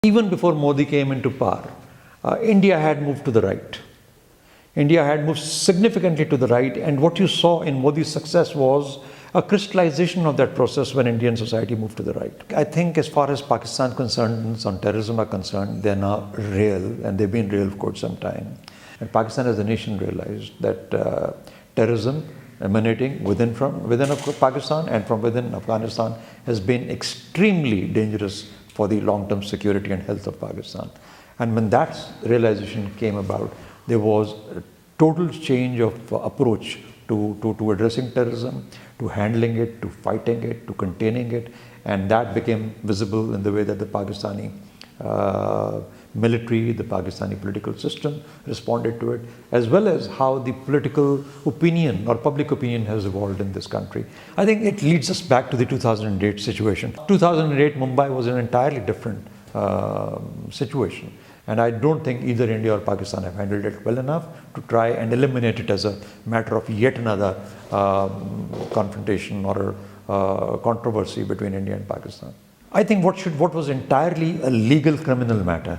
Even before Modi came into power, India had moved to the right. India had moved significantly to the right, and what you saw in Modi's success was a crystallization of that process when Indian society moved to the right. I think as far as Pakistan concerns on terrorism are concerned, they're now real, and they've been real for quite some time. And Pakistan as a nation realized that terrorism emanating within Pakistan and from within Afghanistan has been extremely dangerous for the long-term security and health of Pakistan. And when that realization came about, there was a total change of approach to addressing terrorism, to handling it, to fighting it, to containing it, and that became visible in the way that the Pakistani military, the Pakistani political system responded to it, as well as how the political opinion or public opinion has evolved in this country. I think it leads us back to the 2008 situation. 2008 Mumbai was an entirely different situation, and I don't think either India or Pakistan have handled it well enough to try and eliminate it as a matter of yet another confrontation or controversy between India and Pakistan. I think what was entirely a legal criminal matter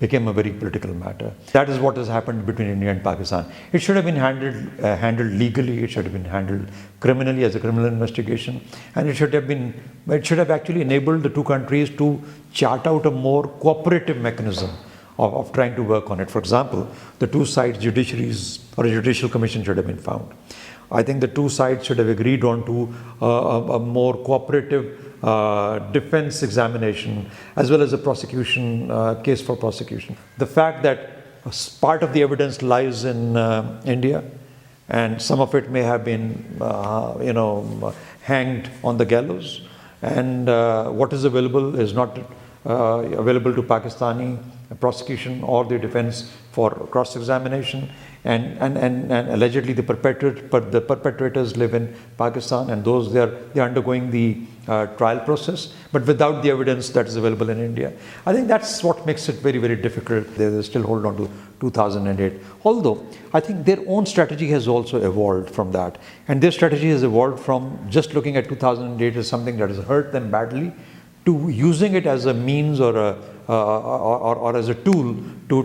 became a very political matter. That is what has happened between India and Pakistan. It should have been handled legally. It should have been handled criminally as a criminal investigation, and it should have actually enabled the two countries to chart out a more cooperative mechanism of trying to work on it. For example, the two sides' judiciaries or a judicial commission should have been found. I think the two sides should have agreed on to a more cooperative defense examination as well as a prosecution case for prosecution. The fact that part of the evidence lies in India and some of it may have been hanged on the gallows, and what is available is not available to Pakistani prosecution or the defense for cross-examination, and allegedly the perpetrators live in Pakistan, and those they're undergoing the trial process, but without the evidence that is available in India. I think that's what makes it very, very difficult. They still hold on to 2008. Although I think their own strategy has also evolved from that, and their strategy has evolved from just looking at 2008 as something that has hurt them badly to using it as a means or as a tool to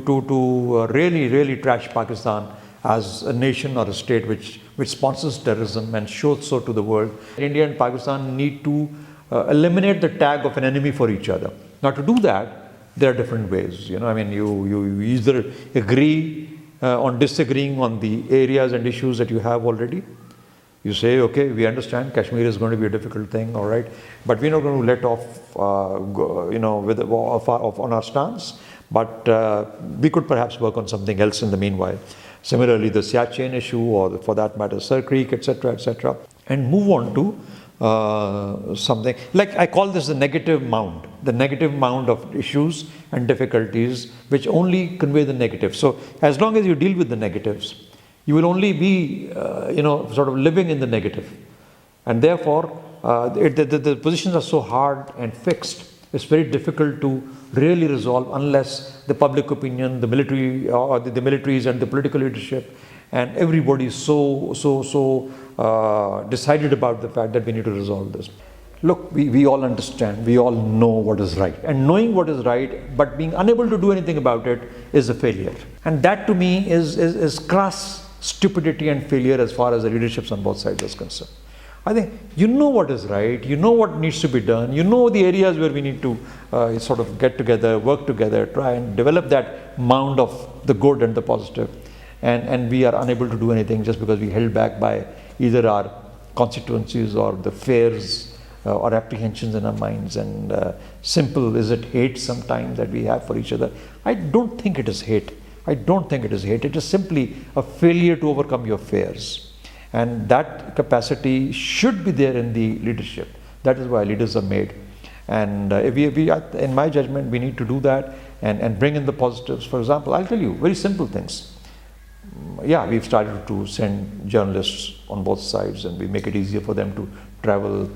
really trash Pakistan as a nation or a state which sponsors terrorism and shows so to the world. India and Pakistan need to eliminate the tag of an enemy for each other. Now, to do that, there are different ways. You either agree on disagreeing on the areas and issues that you have already. You say, okay, we understand Kashmir is going to be a difficult thing, all right, but we're not going to let off, on our stance. But we could perhaps work on something else in the meanwhile. Similarly, the Siachen issue, or for that matter, Sir Creek, etc., and move on to something like, I call this the negative mound of issues and difficulties which only convey the negative. So as long as you deal with the negatives, you will only be, sort of living in the negative. And therefore, the positions are so hard and fixed, it's very difficult to really resolve unless the public opinion, the military, or the militaries and the political leadership, and everybody is so decided about the fact that we need to resolve this. Look, we all understand, we all know what is right. And knowing what is right, but being unable to do anything about it is a failure. And that to me is crass stupidity and failure as far as the leaderships on both sides is concerned. I think you know what is right, you know what needs to be done, you know the areas where we need to sort of get together, work together, try and develop that mound of the good and the positive. And we are unable to do anything just because we held back by either our constituencies or the fears or apprehensions in our minds. And simple, is it hate sometimes that we have for each other? I don't think it is hate. It is simply a failure to overcome your fears. And that capacity should be there in the leadership. That is why leaders are made. And in my judgment, we need to do that and bring in the positives. For example, I'll tell you very simple things. Yeah, we've started to send journalists on both sides, and we make it easier for them to travel.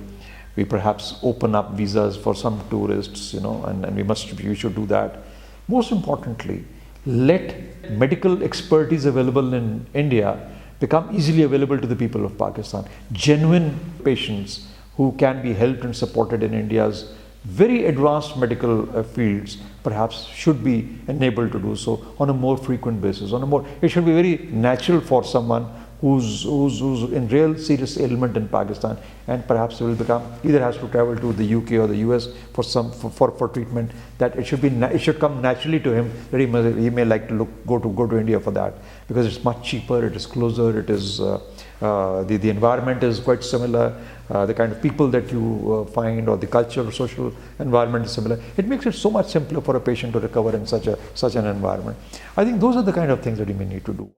We perhaps open up visas for some tourists, and we should do that. Most importantly, let medical expertise available in India become easily available to the people of Pakistan. Genuine patients who can be helped and supported in India's very advanced medical fields perhaps should be enabled to do so on a more frequent basis. It should be very natural for someone who's in real serious ailment in Pakistan, and perhaps will become, either has to travel to the UK or the US for treatment, that it should come naturally to him that he may like to go to India for that, because it's much cheaper, it is closer, it is the environment is quite similar, the kind of people that you find, or the culture or social environment is similar. It makes it so much simpler for a patient to recover in such an environment. I think those are the kind of things that you may need to do.